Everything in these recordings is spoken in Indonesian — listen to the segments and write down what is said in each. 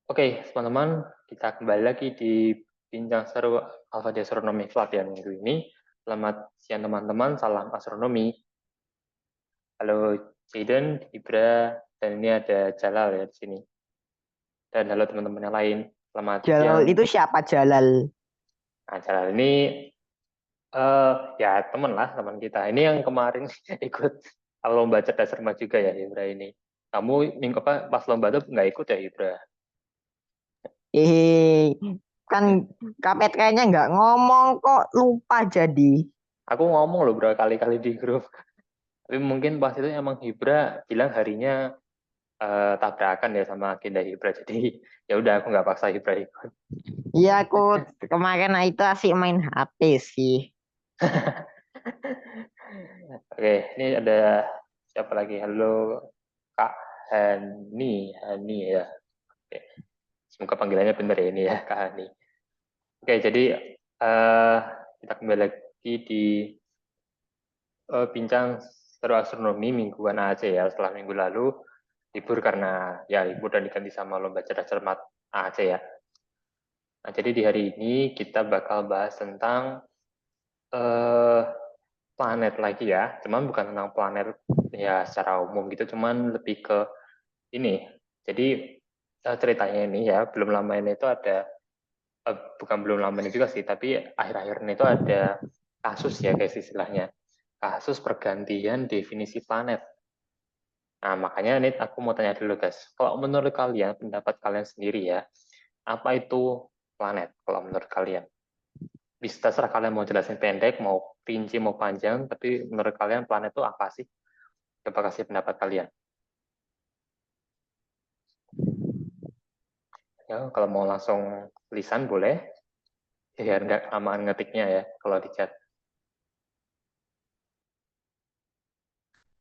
Oke, teman-teman, kita kembali lagi di Bincang Seru Alfa di Astronomi pelatihan minggu ini. Selamat siang teman-teman, salam astronomi. Halo Jaden, Ibra, dan ini ada Jalal ya di sini. Dan halo teman-teman yang lain, selamat Jalal siang. itu siapa Jalal? Nah, Jalal ini ya teman lah, teman kita. Ini yang kemarin ikut lomba cerdas cermat juga ya, Ibra ini. Kamu minggu apa pas lomba itu nggak ikut ya, Ibra? Eh, kan Kapet kayaknya nggak ngomong kok lupa jadi. Aku ngomong loh berapa kali-kali di grup. Tapi mungkin pas itu emang Hibra bilang harinya tabrakan ya sama agenda Hibra. Jadi ya udah aku nggak paksa Hibra ikut. Iya aku kemarin itu asik main HP sih. Oke, ini ada siapa lagi? Halo Kak Hani, Hani ya. Oke. Semoga panggilannya benar ya ini ya Kak Hani. Oke, jadi eh, kita kembali lagi di bincang seru astronomi mingguan aja ya. Setelah minggu lalu libur karena ya libur dan diganti sama lomba cerdas cermat aja ya. Nah, jadi di hari ini kita bakal bahas tentang eh, planet lagi ya. Cuman bukan tentang planet ya secara umum gitu, cuman lebih ke ini. Jadi ceritanya ini ya, belum lama ini itu ada, bukan belum lama ini juga sih, tapi akhir-akhir ini itu ada kasus ya guys istilahnya. Kasus pergantian definisi planet. Nah, makanya ini aku mau tanya dulu guys. Kalau menurut kalian, pendapat kalian sendiri ya, apa itu planet kalau menurut kalian? Bisa terserah kalian mau jelasin pendek, mau rinci, mau panjang, tapi menurut kalian planet itu apa sih? Coba kasih pendapat kalian. Ya, kalau mau langsung tulisan boleh, biar nggak aman ngetiknya ya kalau di chat.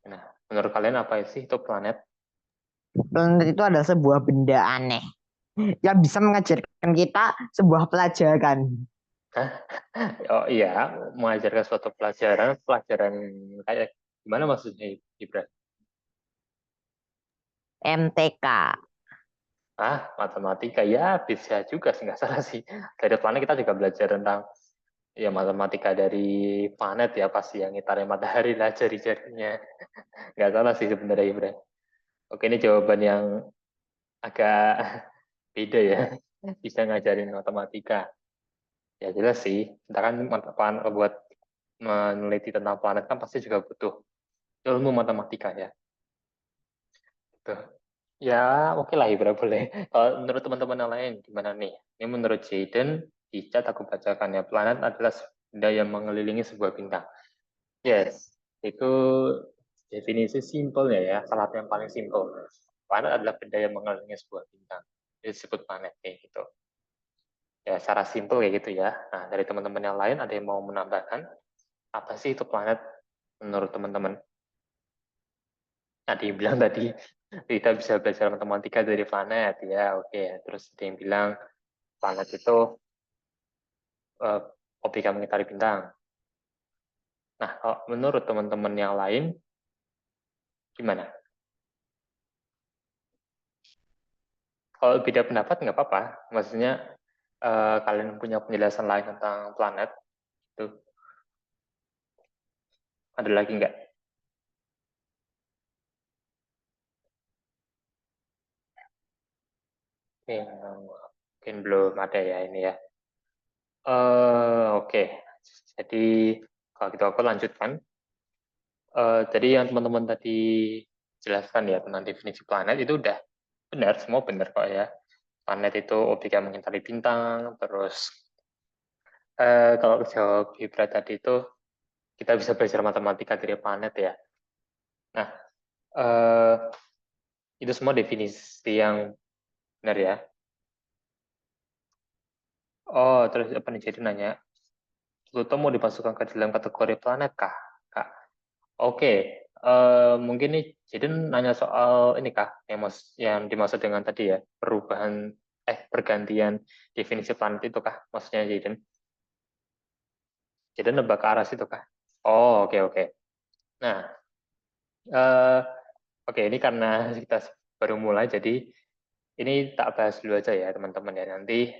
Nah, menurut kalian apa sih itu planet? Planet itu adalah sebuah benda aneh yang bisa mengajarkan kita sebuah pelajaran. Hah? Oh iya, mengajarkan suatu pelajaran, pelajaran kayak gimana maksudnya, Ibra? MTK. Ah, matematika ya bisa juga sih nggak salah sih. Dari planet kita juga belajar tentang ya matematika dari planet ya pasti yang ngitarin matahari lah jari-jarinya. Nggak salah sih sebenarnya Ibra. Oke, ini jawaban yang agak beda ya. Bisa ngajarin matematika. Ya jelas sih. Kita kan buat meneliti tentang planet kan pasti juga butuh ilmu matematika ya. Tuh. Ya, oke lah Ibra boleh. Kalau menurut teman-teman yang lain gimana nih? Ini menurut Jaden, di chat aku bacakan ya, planet adalah benda yang mengelilingi sebuah bintang. Yes, itu definisi simpelnya ya, salah satu yang paling simpel. Planet adalah benda yang mengelilingi sebuah bintang. Itu disebut planet kayak gitu. Ya, secara simpel kayak gitu ya. Nah, dari teman-teman yang lain ada yang mau menambahkan apa sih itu planet menurut teman-teman? Ada yang bilang tadi kita bisa belajar matematika dari planet ya, oke. Terus ada yang bilang planet itu uh, objek yang mengitari bintang. Nah, kalau menurut teman-teman yang lain gimana? Kalau beda pendapat nggak apa-apa. Maksudnya kalian punya penjelasan lain tentang planet itu ada lagi nggak? Mungkin belum ada ya ini ya. Oke, jadi kalau gitu aku lanjutkan. Jadi yang teman-teman tadi jelaskan ya tentang definisi planet itu udah benar, semua benar kok ya. Planet itu objek yang mengitari bintang, terus kalau jawab Ibra tadi itu kita bisa belajar matematika dari planet ya. Nah, eh, itu semua definisi yang benar ya. Oh, terus apa nih jadi nanya, Pluto mau dimasukkan ke dalam kategori planet kah, Kak? Oke, mungkin nih jadi nanya soal ini kah yang dimaksud dengan tadi ya perubahan pergantian definisi planet itu kah maksudnya Jaden? Jaden nebak ke arah situ kah? Oh oke oke. Nah, eh, oke ini karena kita baru mulai jadi ini tak bahas dulu aja ya teman-teman ya. Nanti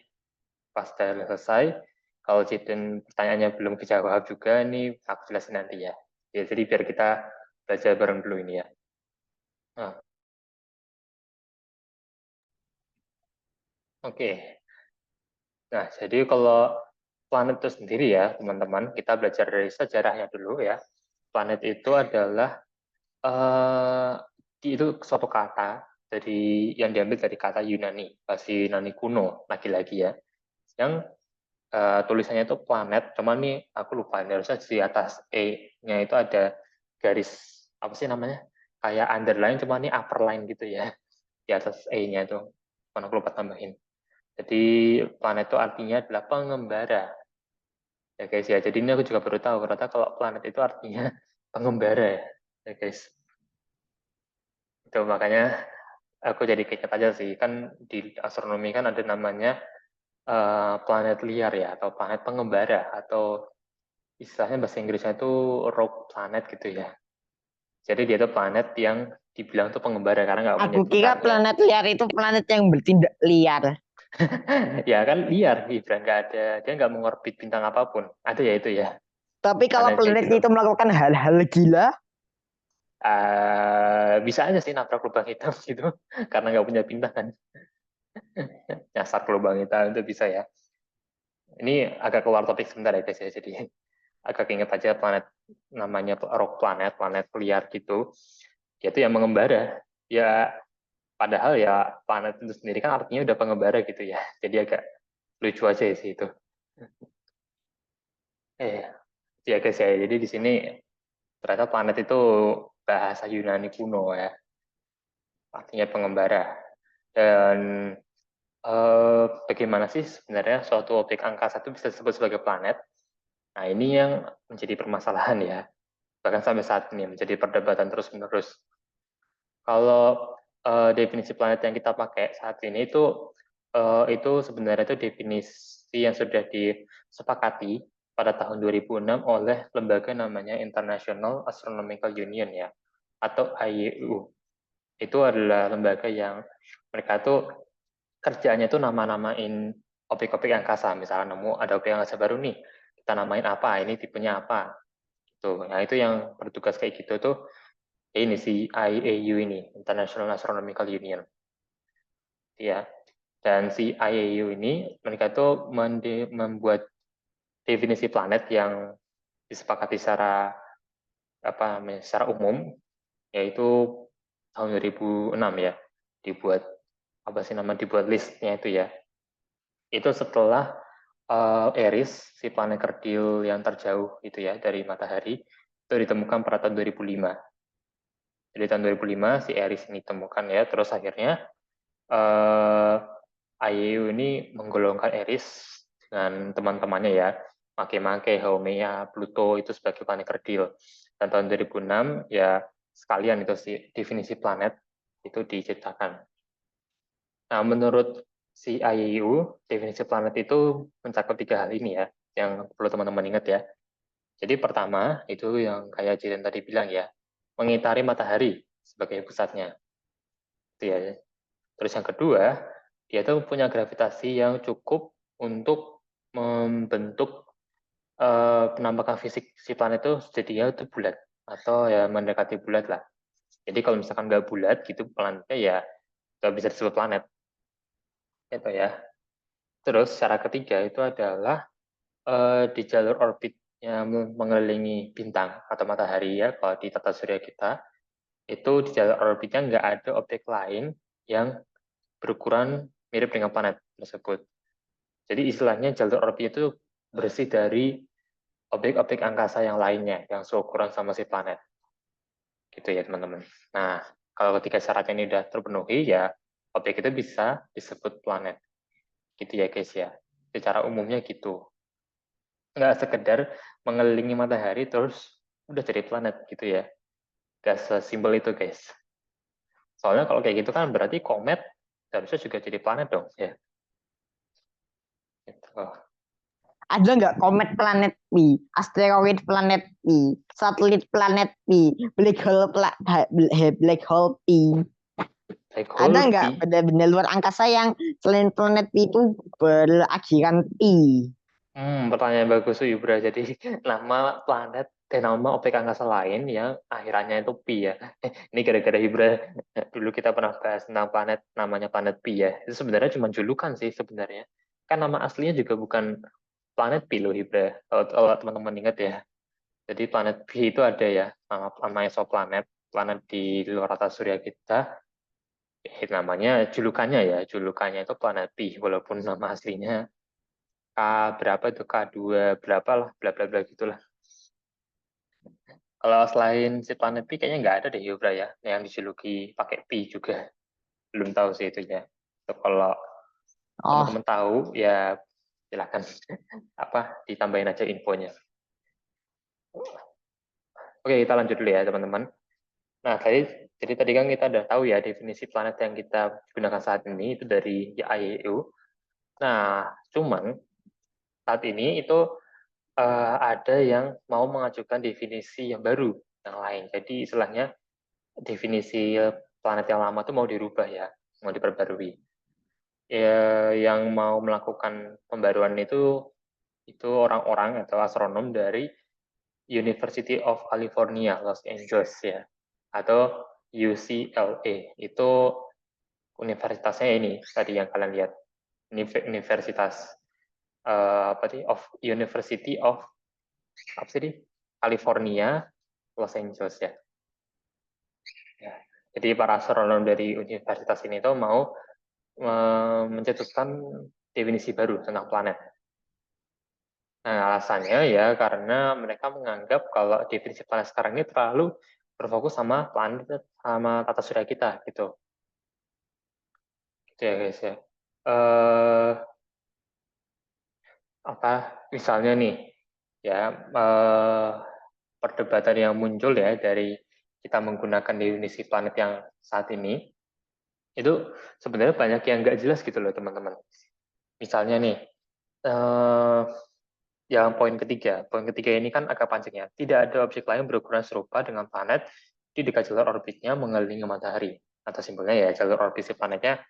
pas udah selesai, kalau Ciden pertanyaannya belum dijawab juga, ini aku jelasin nanti ya. Ya, jadi biar kita belajar bareng dulu ini ya. Nah, oke. Nah, jadi kalau planet itu sendiri ya, teman-teman, kita belajar dari sejarahnya dulu ya. Planet itu adalah itu suatu kata dari yang diambil dari kata Yunani, bahasa Yunani kuno, lagi-lagi ya. Yang tulisannya itu planet, cuman nih aku lupa, ini harusnya di atas E-nya itu ada garis, apa sih namanya? Kayak underline, cuma ini upper line gitu ya, di atas E-nya itu. Cuman aku lupa tambahin. Jadi planet itu artinya adalah pengembara. Ya guys ya, jadi ini aku juga baru tahu, ternyata kalau planet itu artinya pengembara ya guys. Itu makanya aku jadi keinget aja sih, kan di astronomi kan ada namanya planet liar ya, atau planet pengembara, atau istilahnya bahasa Inggrisnya itu rogue planet gitu ya. Jadi dia itu planet yang dibilang tuh pengembara karena nggak punya Aku kira bintangnya. planet liar itu planet yang bertindak liar. Ya kan liar, Gibran nggak ada, dia nggak mengorbit bintang apapun. Ada ya itu ya, Tapi kalau planet kayak planet gitu. itu melakukan hal-hal gila, Bisa aja sih nabrak lubang hitam gitu, karena nggak punya bintang kan. Nyasar ke lubang hitam itu bisa ya. Ini agak keluar topik sebentar ya guys ya, jadi agak inget aja planet namanya rogue planet, planet liar gitu. Dia itu yang mengembara. Ya padahal ya planet itu sendiri kan artinya udah pengembara gitu ya. Jadi agak lucu aja sih itu. Eh, ya guys ya. Jadi di sini ternyata planet itu bahasa Yunani kuno ya. Artinya pengembara. Dan bagaimana sih sebenarnya suatu objek angkasa itu bisa disebut sebagai planet? Nah ini yang menjadi permasalahan ya. Bahkan sampai saat ini menjadi perdebatan terus-menerus. Kalau definisi planet yang kita pakai saat ini itu sebenarnya itu definisi yang sudah disepakati pada tahun 2006 oleh lembaga namanya International Astronomical Union ya, atau IAU. Itu adalah lembaga yang mereka tuh kerjaannya tuh nama-namain objek-objek angkasa. Misalnya nemu ada objek angkasa baru nih, kita namain apa, ini tipenya apa. Tuh, nah itu yang bertugas kayak gitu tuh ini si IAU ini, International Astronomical Union. Ya. Dan si IAU ini mereka tuh membuat definisi planet yang disepakati secara umum, yaitu tahun 2006 ya, dibuat dibuat listnya itu ya. Itu setelah Eris, si planet kerdil yang terjauh itu ya dari matahari, itu ditemukan pada tahun 2005. Jadi tahun 2005 si Eris ini ditemukan ya, terus akhirnya eh, IAU ini menggolongkan Eris dengan teman-temannya ya, Makemake, Haumea, Pluto itu sebagai planet kerdil. Dan tahun 2006 ya sekalian itu si definisi planet itu diciptakan. Nah, menurut si IAU, definisi planet itu mencakup tiga hal ini ya, yang perlu teman-teman ingat ya. Jadi pertama, itu yang kayak Jiren tadi bilang ya, mengitari matahari sebagai pusatnya. Itu ya. Terus yang kedua, dia tuh punya gravitasi yang cukup untuk membentuk penampakan fisik si planet itu jadinya itu bulat atau ya mendekati bulat lah. Jadi kalau misalkan nggak bulat gitu planetnya ya nggak bisa disebut planet. Itu ya. Terus cara ketiga itu adalah di jalur orbitnya mengelilingi bintang atau matahari ya kalau di tata surya kita itu di jalur orbitnya nggak ada objek lain yang berukuran mirip dengan planet tersebut. Jadi istilahnya jalur orbit itu bersih dari objek-objek angkasa yang lainnya yang seukuran sama si planet. Gitu ya teman-teman. Nah, kalau ketiga syarat ini udah terpenuhi ya objek itu bisa disebut planet. Gitu ya guys ya. Secara umumnya gitu. Nggak sekedar mengelilingi matahari terus udah jadi planet gitu ya. Nggak sesimpel itu guys. Soalnya kalau kayak gitu kan berarti komet harusnya juga jadi planet dong ya. Gitu. ada nggak komet planet Pi, asteroid planet Pi, satelit planet Pi, black hole Pi? Black black Ada hole nggak Pi. benda-benda luar angkasa yang selain planet Pi itu berakhiran Pi? Pertanyaan bagus tuh Yubra. Jadi nama planet dan nama objek angkasa lain yang akhirannya itu pi ya. Ini gara-gara Yubra dulu kita pernah bahas tentang planet namanya planet pi ya. Itu sebenarnya cuma julukan sih sebenarnya. Kan nama aslinya juga bukan planet pi loh Yubra. Kalau teman-teman ingat ya. Jadi planet pi itu ada ya nama exoplanet, planet di luar tata surya kita. Namanya julukannya ya, julukannya itu planet pi walaupun nama aslinya K berapa itu K2 berapa lah bla bla bla gitulah. Kalau selain si planet Pi kayaknya nggak ada deh Yobra ya yang dijuluki pakai Pi juga. Belum tahu sih itu ya. So, kalau Oh, teman-teman tahu ya silakan apa ditambahin aja infonya. Oke, kita lanjut dulu ya teman-teman. Nah, jadi tadi kan kita udah tahu ya definisi planet yang kita gunakan saat ini itu dari IAEA. Nah, cuman saat ini itu ada yang mau mengajukan definisi yang baru, yang lain. Jadi istilahnya definisi planet yang lama itu mau dirubah ya, mau diperbarui. Ya, yang mau melakukan pembaruan itu orang-orang atau astronom dari University of California, Los Angeles ya, atau UCLA. Itu universitasnya ini tadi yang kalian lihat, Universitas apa sih, of University of apa sih, California, Los Angeles ya. Ya. Jadi para astronom dari universitas ini tuh mau mencetuskan definisi baru tentang planet. Nah, alasannya ya karena mereka menganggap kalau definisi planet sekarang ini terlalu berfokus sama planet sama tata surya kita gitu. Gitu ya guys ya. Eh apa misalnya nih ya perdebatan yang muncul ya dari kita menggunakan definisi planet yang saat ini itu sebenarnya banyak yang nggak jelas gitu loh teman-teman. Misalnya nih, eh, yang poin ketiga ini kan agak panjang ya. Tidak ada objek lain berukuran serupa dengan planet di dekat jalur orbitnya mengelilingi matahari. Atau simpelnya ya jalur orbit si planetnya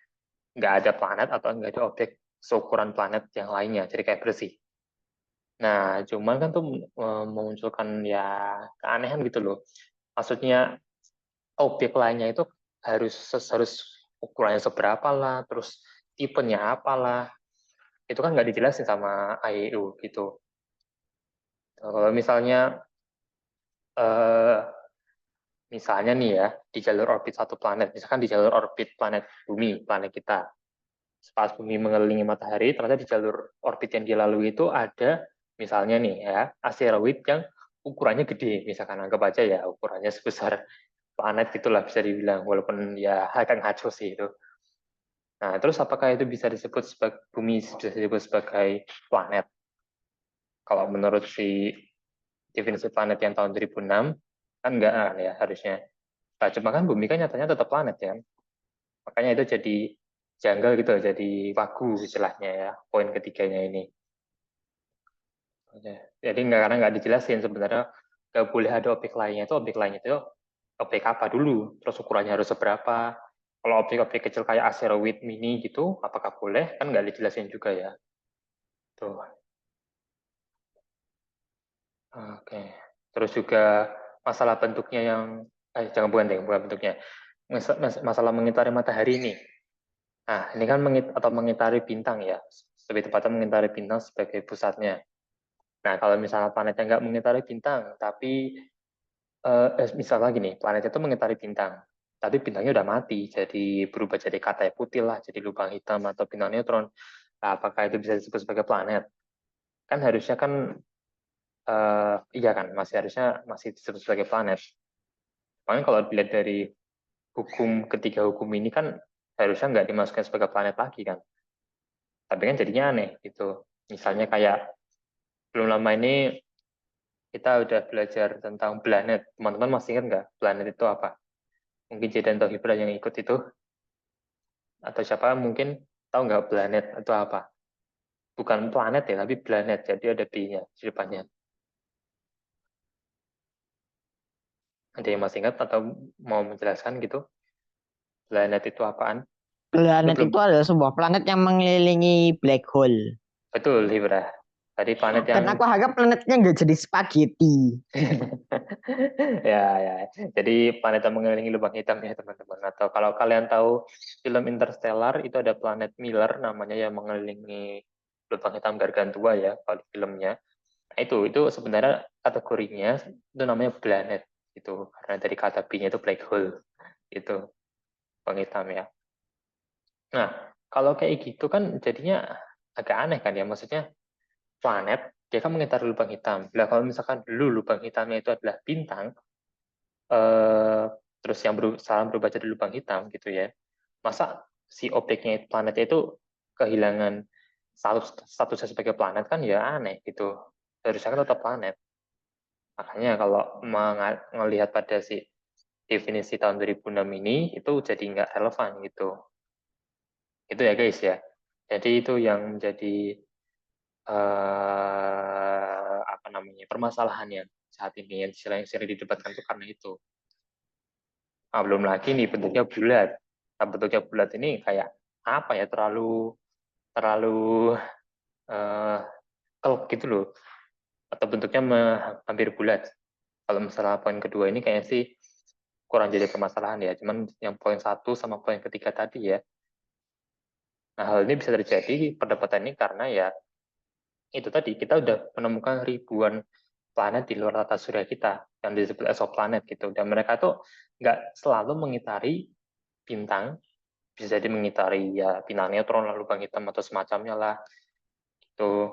nggak ada planet atau nggak ada objek seukuran planet yang lainnya. Jadi kayak bersih. Nah, cuman kan tuh memunculkan ya keanehan gitu loh. Maksudnya objek lainnya itu harus harus ukurannya seberapa lah, terus tipenya apalah, itu kan nggak dijelasin sama IAU gitu. Kalau eh, misalnya nih ya di jalur orbit satu planet, misalkan di jalur orbit planet Bumi, planet kita, pas Bumi mengelilingi Matahari, ternyata di jalur orbit yang dilalui itu ada misalnya nih ya asteroid yang ukurannya gede, misalkan anggap aja ya ukurannya sebesar planet gitulah bisa dibilang, walaupun ya agak ngaco sih itu. Nah, terus apakah itu bisa disebut sebagai bumi bisa disebut sebagai planet? Kalau menurut si definisi planet yang tahun 2006 kan enggak kan ya harusnya. Nah, cuma kan bumi kan nyatanya tetap planet ya. Makanya itu jadi janggal gitu, jadi wagu istilahnya ya, poin ketiganya ini. Jadi nggak karena nggak dijelasin sebenarnya nggak boleh ada objek lainnya itu objek lainnya itu objek apa dulu, terus ukurannya harus seberapa. Kalau objek-objek kecil kayak asteroid mini gitu, apakah boleh? Kan nggak dijelasin juga ya. Tuh. Oke. Terus juga masalah bentuknya yang jangan bukan deh, bukan bentuknya. Masalah mengitari matahari ini. Nah, ini kan atau mengitari bintang ya. Lebih tepatnya mengitari bintang sebagai pusatnya. Nah, kalau misalnya planetnya nggak mengitari bintang, tapi misalnya gini, planet itu mengitari bintang, tapi bintangnya udah mati, jadi berubah jadi katai putih lah, jadi lubang hitam atau bintang neutron. Nah, apakah itu bisa disebut sebagai planet? Kan harusnya kan iya kan, masih harusnya masih disebut sebagai planet. Makanya kalau dilihat dari ketiga hukum ini kan harusnya nggak dimasukkan sebagai planet lagi kan. Tapi kan jadinya aneh gitu. Misalnya kayak belum lama ini kita udah belajar tentang planet. Teman-teman masih ingat nggak planet itu apa? Mungkin Jaden atau Hibra yang ikut itu, atau siapa mungkin tahu nggak planet itu apa? Bukan planet ya, tapi planet. Jadi ada B-nya di depannya. Ada yang masih ingat atau mau menjelaskan gitu? Planet itu apaan? Lu Planet belum itu adalah sebuah planet yang mengelilingi black hole. betul, Libra. Tadi planet Dan yang aku harap planetnya nggak jadi spaghetti. ya, ya. Jadi planet yang mengelilingi lubang hitam ya teman-teman. Atau kalau kalian tahu film Interstellar itu ada planet Miller namanya yang mengelilingi lubang hitam Gargantua ya kalau di filmnya. Nah, itu sebenarnya kategorinya itu namanya planet itu karena dari kata B-nya itu black hole itu lubang hitam ya. Nah, kalau kayak gitu kan jadinya agak aneh kan ya. Maksudnya planet dia kan mengitari lubang hitam. Nah, kalau misalkan dulu lubang hitamnya itu adalah bintang, eh, terus yang salam berubah jadi lubang hitam gitu ya. Masa si objeknya planetnya itu kehilangan statusnya sebagai planet kan ya aneh gitu. Harusnya kan tetap planet. Makanya kalau melihat pada si definisi tahun 2006 ini itu jadi nggak relevan gitu. Itu ya guys ya. Jadi itu yang menjadi apa namanya permasalahannya saat ini yang sering didebatkan itu karena itu. Nah, belum lagi nih bentuknya bulat. Nah, bentuknya bulat ini kayak apa ya terlalu terlalu uh, kelok gitu loh. Atau bentuknya hampir bulat. Kalau misalnya poin kedua ini kayaknya sih kurang jadi permasalahan ya. Cuman yang poin satu sama poin ketiga tadi ya. Nah, hal ini bisa terjadi perdebatan ini karena ya itu tadi kita udah menemukan ribuan planet di luar tata surya kita yang disebut exoplanet gitu. Dan mereka tuh nggak selalu mengitari bintang, bisa jadi mengitari ya bintang neutron, lalu lubang hitam atau semacamnya lah. Itu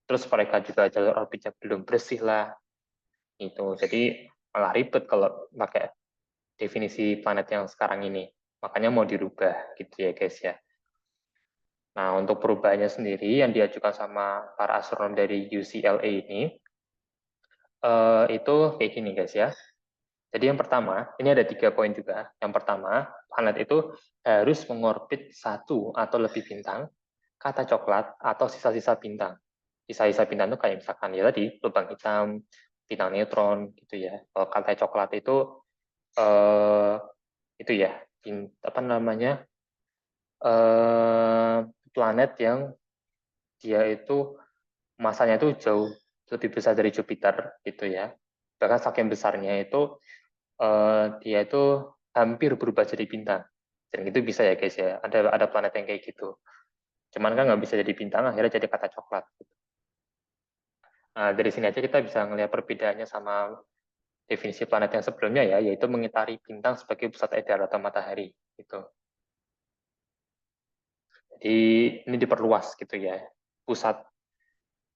terus mereka juga jalur orbitnya belum bersih lah. Itu jadi malah ribet kalau pakai definisi planet yang sekarang ini. Makanya mau dirubah gitu ya guys ya. Nah, untuk perubahannya sendiri yang diajukan sama para astronom dari UCLA ini, itu kayak gini guys ya. Jadi yang pertama, ini ada 3 poin juga. Yang pertama, planet itu harus mengorbit satu atau lebih bintang, kata coklat, atau sisa-sisa bintang. Sisa-sisa bintang itu kayak misalkan ya tadi, lubang hitam, bintang neutron, gitu ya. Kalau kata coklat eh, itu ya, apa namanya, eh, planet yang dia itu masanya itu jauh lebih besar dari Jupiter, gitu ya. Bahkan saking besarnya itu dia itu hampir berubah jadi bintang. Dan itu bisa ya guys ya. Ada planet yang kayak gitu. Cuman kan nggak bisa jadi bintang, akhirnya jadi kata coklat. Nah, dari sini aja kita bisa ngelihat perbedaannya sama definisi planet yang sebelumnya ya, yaitu mengitari bintang sebagai pusat edar atau matahari. Gitu. Jadi ini diperluas gitu ya. Pusat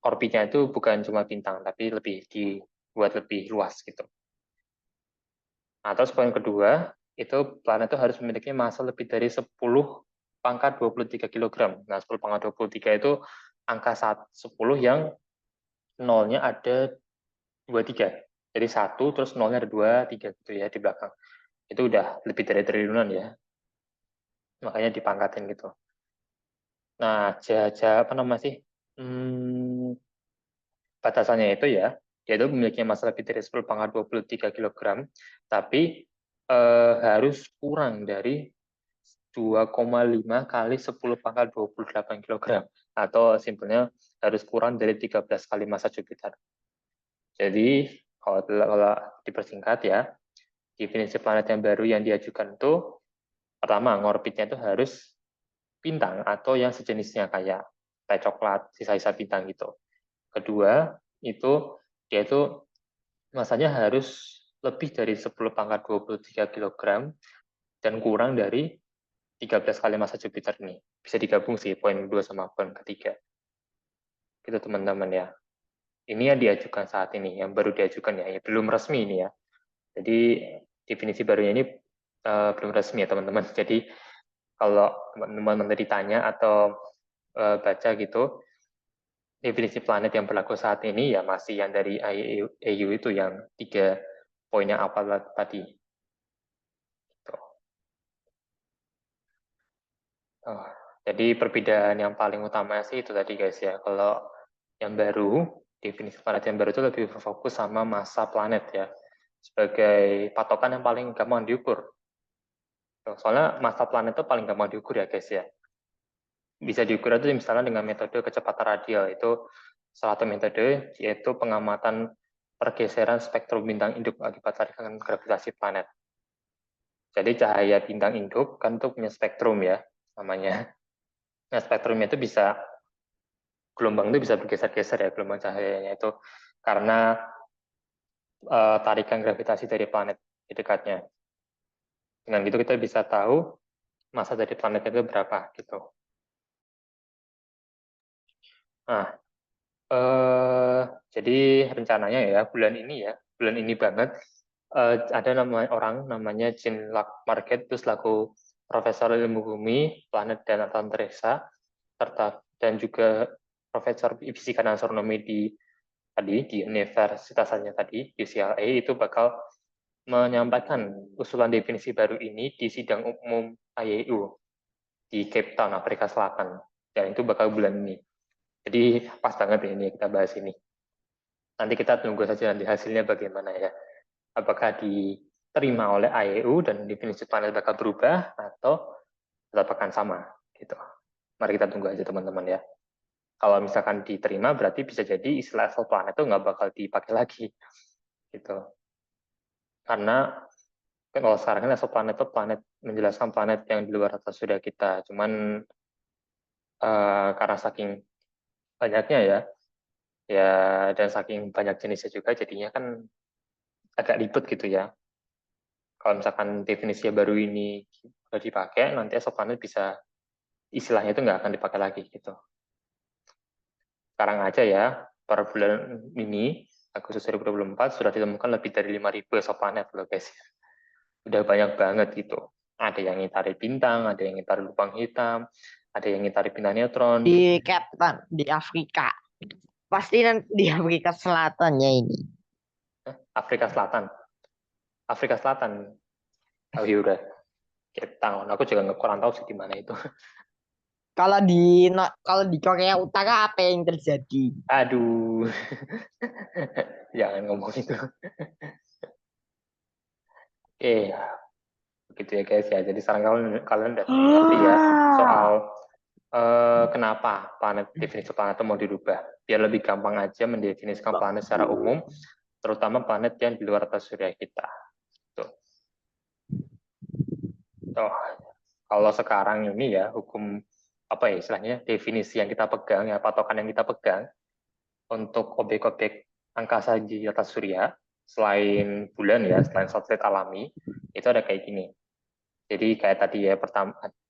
orbitnya itu bukan cuma bintang, tapi lebih dibuat lebih luas gitu. Nah, terus poin kedua, itu planet itu harus memiliki massa lebih dari 10 pangkat 23 kg. Nah, 10 pangkat 23 itu angka 10 yang nolnya ada 23. Jadi 1, terus nolnya ada 2, 3 gitu ya di belakang. Itu udah lebih dari triliunan ya. Makanya dipangkatin gitu. Nah, apa namanya sih? Batasannya itu ya, yaitu memiliki massa lebih dari 10 pangkat 23 kg, tapi harus kurang dari 2,5 kali 10 pangkat 28 kg, atau simpelnya harus kurang dari 13 kali massa Jupiter. Jadi, kalau dipersingkat ya, definisi planet yang baru yang diajukan itu, pertama, ngorbitnya itu harus bintang atau yang sejenisnya kayak teh coklat, sisa-sisa bintang gitu. Kedua, itu dia itu masanya harus lebih dari 10 pangkat 23 kg dan kurang dari 13 kali massa Jupiter ini. Bisa digabung sih poin 2 sama poin ketiga. Gitu teman-teman ya. Ini yang diajukan saat ini, yang baru diajukan ya, belum resmi ini ya. Jadi definisi barunya ini belum resmi ya teman-teman. Jadi kalau teman-teman ditanya atau baca gitu, definisi planet yang berlaku saat ini ya masih yang dari IAU itu yang 3 poin yang awal tadi. Gitu. Oh, jadi perbedaan yang paling utama sih itu tadi guys ya. Kalau yang baru, definisi planet yang baru itu lebih berfokus sama massa planet ya. Sebagai patokan yang paling gampang diukur. Soalnya masa planet itu paling gampang diukur ya guys ya. Bisa diukur itu misalnya dengan metode kecepatan radial. Itu salah satu metode yaitu pengamatan pergeseran spektrum bintang induk akibat tarikan gravitasi planet. Jadi cahaya bintang induk kan itu punya spektrum ya namanya. Nah spektrumnya itu bisa gelombang itu bisa bergeser-geser ya gelombang cahayanya itu karena tarikan gravitasi dari planet di dekatnya. Dengan gitu kita bisa tahu masa dari planet itu berapa gitu. Nah, jadi rencananya ya bulan ini banget ada orang namanya Jean Luc Marquet terus laku Profesor Ilmu Bumi, Planet dan Antariksa serta dan juga Profesor Fisika dan Astronomi di universitasnya tadi UCLA itu bakal menyampaikan usulan definisi baru ini di sidang umum IAU di Cape Town, Afrika Selatan. Dan itu bakal bulan ini. Jadi pas banget ini kita bahas ini. Nanti kita tunggu saja nanti hasilnya bagaimana ya. Apakah diterima oleh IAU dan definisi planet bakal berubah atau tetap akan sama gitu. Mari kita tunggu aja teman-teman ya. Kalau misalkan diterima berarti bisa jadi istilah planet itu nggak bakal dipakai lagi gitu. Karena kan kalau sekarang kan exoplanet itu planet menjelaskan planet yang di luar atas surya kita. Cuman karena saking banyaknya ya, ya dan saking banyak jenisnya juga jadinya kan agak ribet gitu ya. Kalau misalkan definisi baru ini udah dipakai, nanti exoplanet bisa istilahnya itu nggak akan dipakai lagi gitu. Sekarang aja ya, per bulan ini, Agustus 2024, sudah ditemukan lebih dari 5.000 exoplanet loh guys. Udah banyak banget gitu. Ada yang ngitari bintang, ada yang ngitari lubang hitam, ada yang ngitari bintang neutron. Di Captain di Afrika. Pasti nanti di Afrika Selatan ya ini. Afrika Selatan. Afrika Selatan. Oh iya udah. Cape Town. Aku juga nggak kurang tahu sih di mana itu. Kalau di Korea Utara apa yang terjadi? Aduh. Jangan ngomong itu. Oke, begitu ya guys ya. Jadi sekarang kalian udah ngerti ya soal kenapa definisi planet itu mau dirubah. Biar lebih gampang aja mendefinisikan planet secara umum, terutama planet yang di luar atas surya kita. Tuh. Tuh. Kalau sekarang ini ya hukum apa ya istilahnya definisi yang kita pegang ya patokan yang kita pegang untuk objek-objek angkasa di atas surya selain bulan ya selain satelit alami itu ada kayak gini. Jadi kayak tadi ya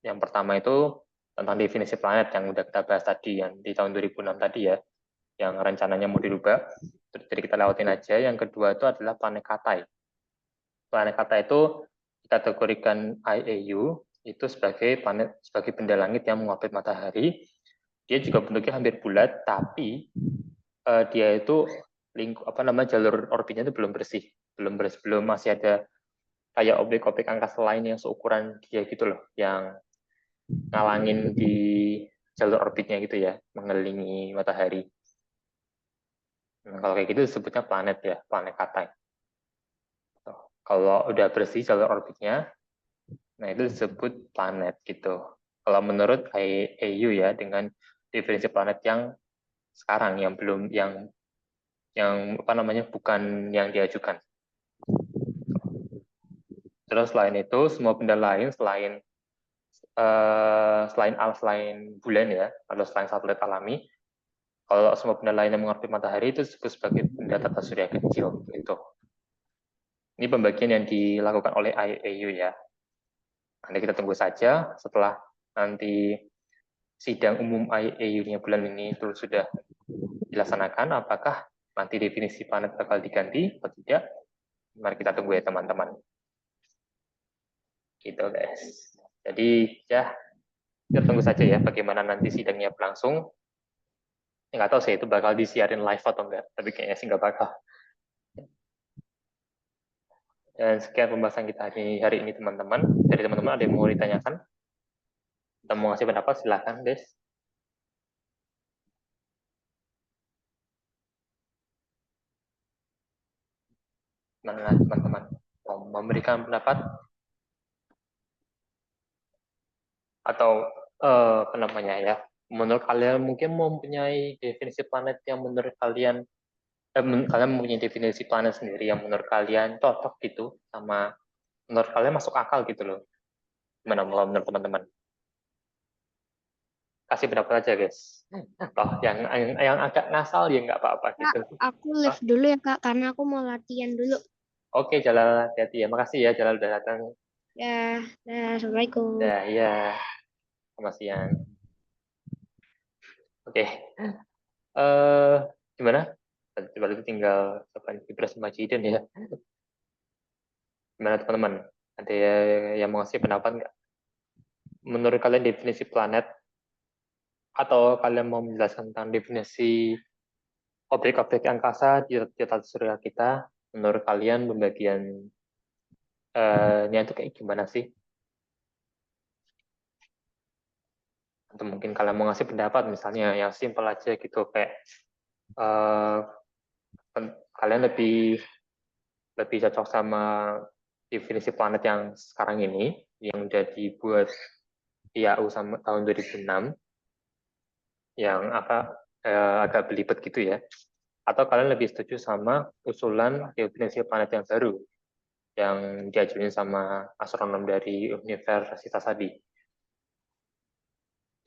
yang pertama itu tentang definisi planet yang udah kita bahas tadi yang di tahun 2006 tadi ya yang rencananya mau dirubah. Jadi kita lewatin aja. Yang kedua itu adalah planet Katai. Planet Katai itu dikategorikan IAU itu sebagai benda langit yang mengorbit matahari. Dia juga bentuknya hampir bulat, tapi dia itu jalur orbitnya itu belum bersih, belum masih ada kayak objek-objek angkasa lain yang seukuran dia gitu loh, yang ngalangin di jalur orbitnya gitu ya, mengelilingi matahari. Nah, kalau kayak gitu disebutnya planet ya, planet Katai. Kalau udah bersih jalur orbitnya, nah itu disebut planet gitu. Kalau menurut IAU ya dengan definisi planet yang sekarang yang belum bukan yang diajukan. Terus selain itu semua benda lain selain bulan ya atau selain satelit alami, kalau semua benda lain yang mengorbit matahari itu disebut sebagai benda tata surya kecil gitu. Ini pembagian yang dilakukan oleh IAU ya. Nanti kita tunggu saja setelah nanti sidang umum IAU-nya bulan ini itu sudah dilaksanakan, apakah nanti definisi planet bakal diganti atau tidak? Mari kita tunggu ya teman-teman. Gitu guys. Jadi ya kita tunggu saja ya bagaimana nanti sidangnya berlangsung. Nggak tahu sih itu bakal disiarin live atau enggak, tapi kayaknya sih nggak bakal. Dan sekian pembahasan kita hari ini teman-teman. Dari teman-teman ada yang mau ditanyakan? Atau mau ngasih pendapat silakan guys. Mana teman-teman mau memberikan pendapat? Atau apa namanya ya? Menurut kalian mungkin mempunyai definisi planet yang menurut kalian kalian mempunyai definisi planet sendiri yang menurut kalian cocok gitu sama menurut kalian masuk akal gitu loh. Gimana menurut teman-teman? Kasih pendapat aja guys. Toh yang agak ngasal ya nggak apa-apa Kak, gitu. aku Oh, live dulu ya Kak, karena aku mau latihan dulu. oke, Jalal, hati-hati ya. Makasih ya Jalal udah datang. Ya, Assalamualaikum. Dah, iya, selamat siang. Oke, gimana? Berarti tinggal Ibras sama Jiden ya. Gimana teman-teman? Ada yang mau ngasih pendapat nggak? Menurut kalian definisi planet atau kalian mau menjelaskan tentang definisi objek-objek angkasa di atas surya kita? Menurut kalian pembagian ini itu kayak gimana sih? Atau mungkin kalian mau ngasih pendapat misalnya yang simpel aja gitu kayak eh, kalian lebih lebih cocok sama definisi planet yang sekarang ini yang udah dibuat IAU sama tahun 2006 yang agak belibet gitu ya, atau kalian lebih setuju sama usulan definisi planet yang baru yang diajuin sama astronom dari universitas tadi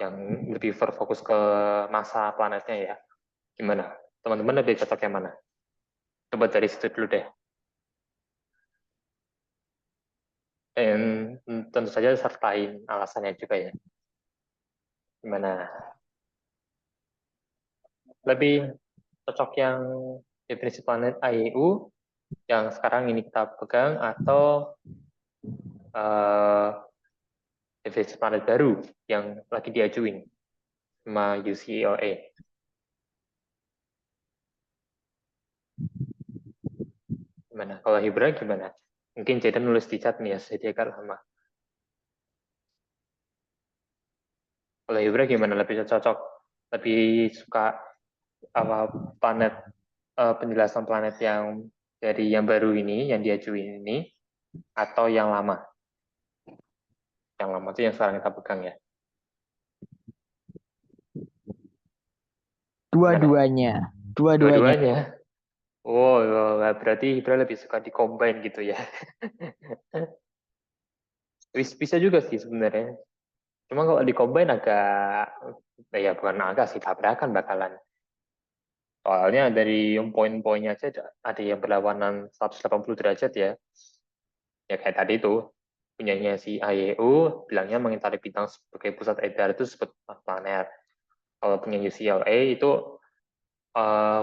yang lebih berfokus ke masa planetnya ya. Gimana teman-teman, lebih cocok yang mana? Coba dari situ dulu deh. Dan tentu saja sertain alasannya juga ya. Gimana? Lebih cocok yang definisi planet IEU yang sekarang ini kita pegang atau definisi planet baru yang lagi diajuin sama UCLA? Gimana? Kalau Hibra gimana? Mungkin Jaden nulis di chat nih ya, saya agak lama. Kalau Hibra gimana? Lebih cocok? Lebih suka apa planet penjelasan planet yang dari yang baru ini, yang diajuin ini, atau yang lama? Yang lama itu yang sekarang kita pegang ya. Dua-duanya. Dua-duanya. Dua-duanya. Oh, berarti Hibra lebih suka di combine gitu ya. Bisa juga sih sebenarnya. Cuma kalau di combine agak, ya bukan agak sih, tabrakan bakalan. Soalnya dari poin-poinnya aja ada yang berlawanan 180 derajat ya. Ya kayak tadi itu, punyanya si IEU bilangnya mengitari bintang sebagai pusat edar itu disebut planet. Kalau punya UCLA itu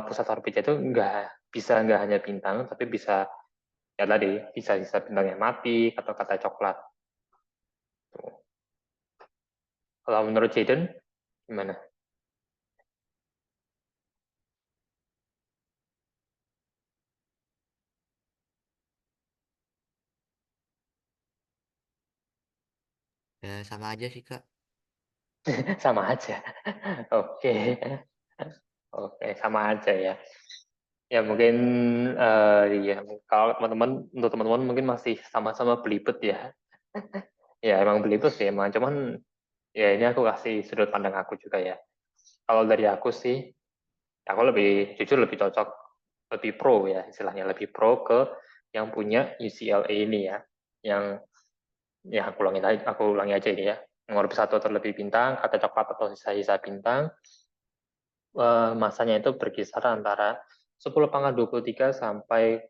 pusat orbitnya itu nggak hanya bintang, tapi bisa ya tadi bisa bintang yang mati atau kata coklat. Tuh. Kalau menurut Jaden gimana? Ya, sama aja sih Kak. Sama aja. Oke. Oke, sama aja ya. Ya mungkin ya kalau teman-teman untuk teman-teman mungkin masih sama-sama belibet ya. Ya emang belibet sih emang, cuman ya ini aku kasih sudut pandang aku juga ya. Kalau dari aku sih, aku lebih jujur lebih cocok, lebih pro ya istilahnya, lebih pro ke yang punya UCLA ini ya. Yang ya aku ulangi aja ini ya. Mengorbit satu atau lebih bintang, kata coklat atau sisa-sisa bintang, masanya itu berkisar antara 10⁻23 sampai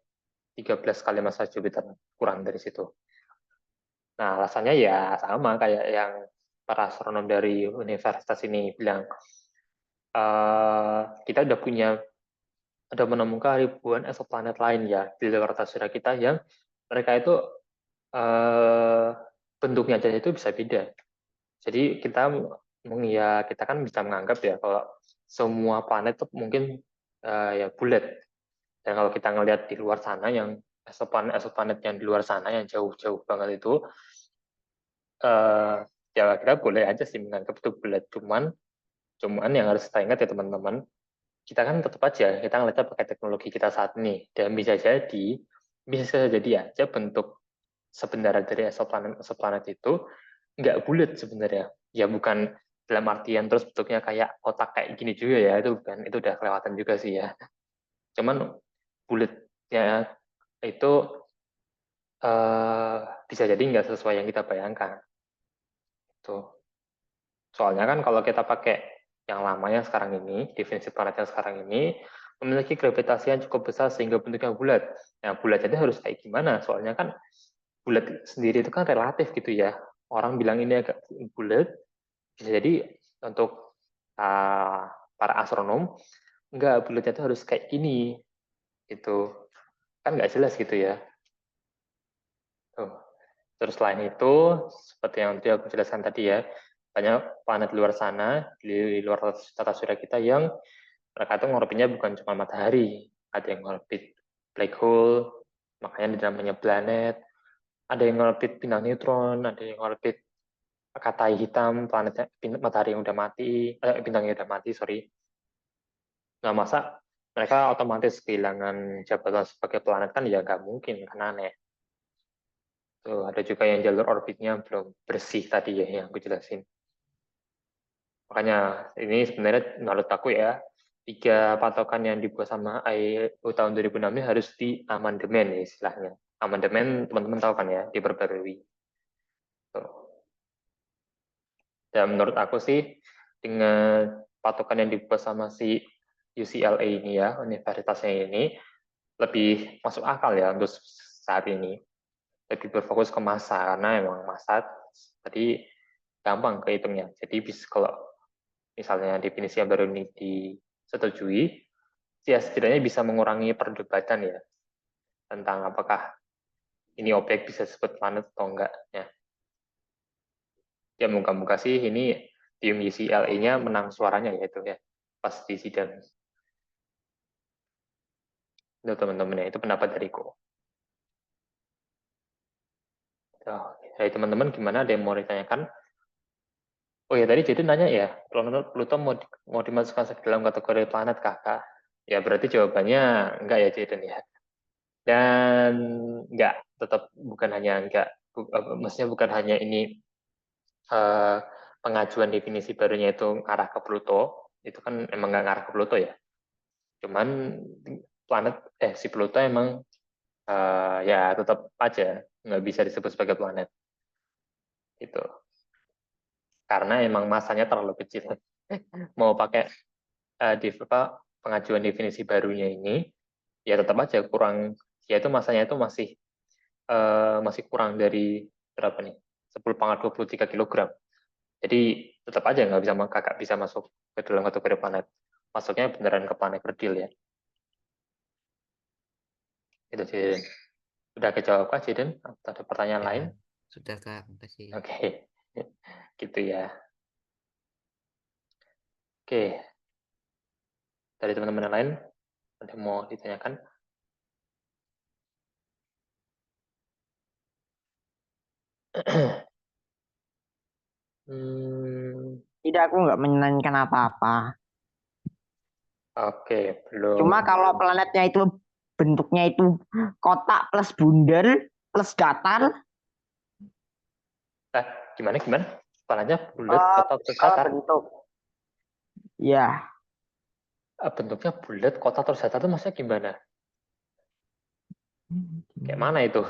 13 kali massa Jupiter, kurang dari situ. Nah, alasannya ya sama kayak yang para astronom dari universitas ini bilang, kita udah menemukan ribuan exoplanet lain ya di luar tata surya kita yang mereka itu uh, bentuknya aja itu bisa beda. Jadi kita kan bisa menganggap ya kalau semua planet itu mungkin ya bulat. Dan kalau kita ngelihat di luar sana yang exoplanet yang di luar sana yang jauh-jauh banget itu, ya kita boleh aja sih menganggap itu bulat. Cuman yang harus kita ingat ya teman-teman, kita kan tetap aja kita ngeliatnya pakai teknologi kita saat ini dan bisa jadi aja bentuk sebenarnya dari exoplanet itu nggak bulat sebenarnya. Ya bukan dalam artian terus bentuknya kayak kotak kayak gini juga ya, itu bukan, itu udah kelewatan juga sih ya. Cuman bulatnya itu bisa jadi nggak sesuai yang kita bayangkan. Tuh. Soalnya kan kalau kita pakai yang lamanya sekarang ini, definisi planet yang sekarang ini, memiliki gravitasi yang cukup besar sehingga bentuknya bulat. Nah, bulat jadi harus kayak gimana? Soalnya kan bulat sendiri itu kan relatif gitu ya. Orang bilang ini agak bulat, bisa jadi untuk para astronom, enggak, bulatnya itu harus kayak gini. Gitu. Kan nggak jelas gitu ya. Tuh. Terus selain itu, seperti yang dia aku jelaskan tadi ya, banyak planet luar sana, di luar tata surya kita yang mereka itu ngorbitnya bukan cuma matahari, ada yang ngorbit black hole, makanya namanya planet, ada yang ngorbit bintang neutron, ada yang ngorbit katai hitam, planetnya matahari yang udah mati, bintang yang udah mati, sorry. Nah, masa mereka otomatis kehilangan jabatan sebagai planet kan ya nggak mungkin, kan aneh. Tuh, ada juga yang jalur orbitnya belum bersih tadi ya, yang aku jelasin. Makanya ini sebenarnya menurut aku ya, 3 patokan yang dibuat sama IAU tahun 2006 ini harus diamandemen ya istilahnya. Amandemen teman-teman tahu kan ya, diperbarui. Tuh. Dan menurut aku sih, dengan patokan yang dibuat sama si UCLA ini ya, universitasnya ini, lebih masuk akal ya untuk saat ini. Lebih berfokus ke massa, karena emang massa tadi gampang kehitungnya. Jadi kalau misalnya definisi yang baru ini disetujui, ya setidaknya bisa mengurangi perdebatan ya tentang apakah ini objek bisa disebut planet atau enggak. Ya moga-moga sih ini tim UCLA-nya menang suaranya ya itu ya pas di sidang. Itu teman-teman ya, itu pendapat dariku. Dari teman-teman gimana, ada yang mau ditanyakan? Oh ya tadi jadi nanya ya, Pluto mau dimasukkan ke dalam kategori planet kakak? Ya berarti jawabannya enggak ya Jaden ya. Dan enggak, tetap bukan hanya enggak, maksudnya bukan hanya ini pengajuan definisi barunya itu arah ke Pluto, itu kan emang nggak ngarah ke Pluto ya. Cuman si Pluto emang ya tetap aja nggak bisa disebut sebagai planet. Itu karena emang masanya terlalu kecil. Mau pakai pengajuan definisi barunya ini, ya tetap aja kurang, ya itu masanya itu masih kurang dari berapa nih? 10⁻23 kilogram. Jadi tetap aja kakak bisa masuk ke dalam kategori planet. Masuknya beneran ke planet kerdil ya. Itu sih. Udah kejawab kah Jiden? Atau ada pertanyaan Ya, lain? sudah Kak, makasih. Oke. Gitu ya. Oke. Dari teman-teman yang lain, ada yang mau ditanyakan? Tidak, aku nggak menanyakan apa-apa. Oke, belum. Cuma kalau planetnya itu bentuknya itu kotak plus bundel plus datar. Gimana? Planetnya bulat, kotak, terus datar. Bentuk. Ya. Bentuknya bulat, kotak, terus datar itu maksudnya gimana? Kayak mana itu?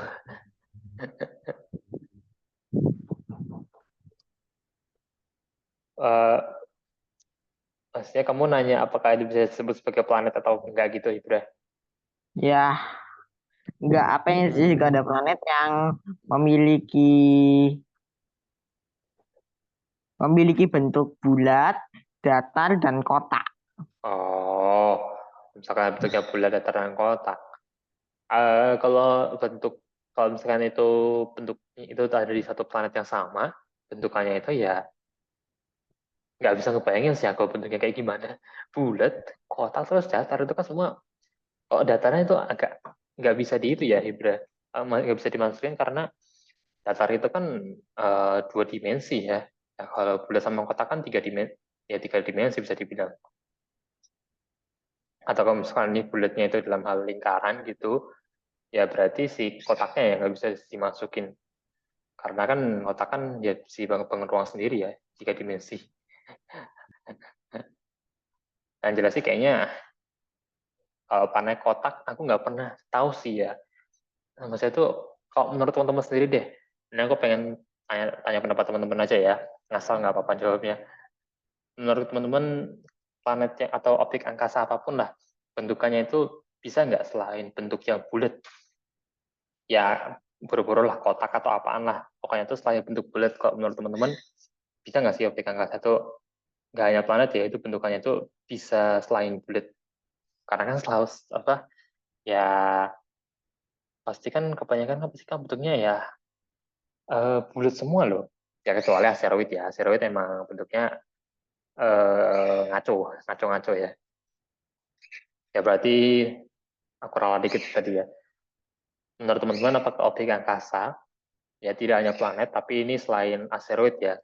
Maksudnya kamu nanya apakah itu bisa disebut sebagai planet atau enggak gitu, Ibra? Ya, nggak apa yang sih juga ada planet yang memiliki bentuk bulat, datar dan kotak. Oh, misalkan bentuknya bulat, datar, dan kotak. Kalau misalkan itu bentuk itu ada di satu planet yang sama, bentukannya itu ya nggak bisa ngebayangin sih aku bentuknya kayak gimana. Bulat, kotak, terus datar itu kan semua. Oh, datarnya itu agak nggak bisa di itu ya, Ibra. Nggak bisa dimasukin karena datar itu kan 2 dimensi ya. Ya, kalau bulat sama kotak kan 3 dimensi, ya 3 dimensi bisa dibilang. Atau kalau misalkan ini bulatnya itu dalam hal lingkaran gitu, ya berarti si kotaknya ya nggak bisa dimasukin. Karena kan otak kan ya si bangun ruang sendiri ya, 3 dimensi. Yang jelas sih kayaknya kalau planet kotak aku nggak pernah tahu sih ya. Maksudnya itu kalau menurut teman-teman sendiri deh. Ini aku pengen tanya pendapat teman-teman aja ya. Ngasal nggak apa-apa jawabnya. Menurut teman-teman planet yang atau objek angkasa apapun lah bentukannya itu bisa nggak selain bentuk yang bulat? Ya buru-buru lah kotak atau apaan lah. Pokoknya itu selain bentuk bulat kalau menurut teman-teman bisa nggak sih objek angkasa itu nggak hanya planet ya itu bentukannya itu bisa selain bulat? Karena kan selalu apa ya pasti kan kebanyakan kan pasti kan bentuknya ya bulat semua loh. Ya kecuali asteroid ya. Asteroid emang bentuknya ngaco ya. Ya berarti aku ralat dikit tadi ya. Menurut teman-teman apakah objek angkasa ya tidak hanya planet tapi ini selain asteroid ya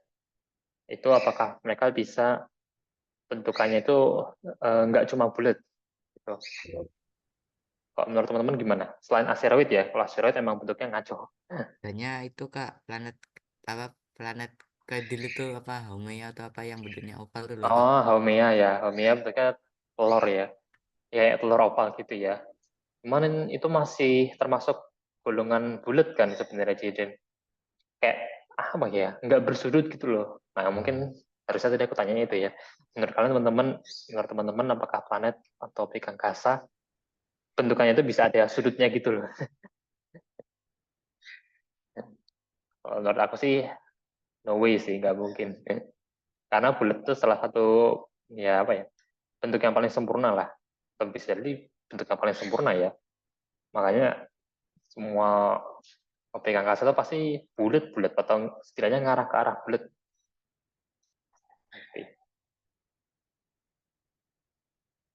itu apakah mereka bisa bentukannya itu nggak cuma bulat gitu. Kalau menurut teman-teman gimana? Selain asteroid ya, kalau asteroid emang bentuknya ngaco. Banyak itu Kak, planet Kadil itu apa Haumea atau apa yang bentuknya oval tuh loh Kak. Oh, Haumea ya. Haumea bentuknya telur ya. Ya, telur oval gitu ya. Cuman itu masih termasuk golongan bulat kan sebenarnya Jaden. Kayak apa ya? Nggak bersudut gitu loh. Nah, mungkin harusnya tadi aku tanyanya itu ya. Menurut teman-teman apakah planet atau objek angkasa bentukannya itu bisa ada sudutnya gitu loh. Kalau menurut aku sih no way sih, nggak mungkin. Karena bulat itu salah satu ya apa ya bentuk yang paling sempurna lah. Lebih jadi bentuk yang paling sempurna ya. Makanya semua objek angkasa itu pasti bulat-bulat atau setidaknya ngarah ke arah bulat.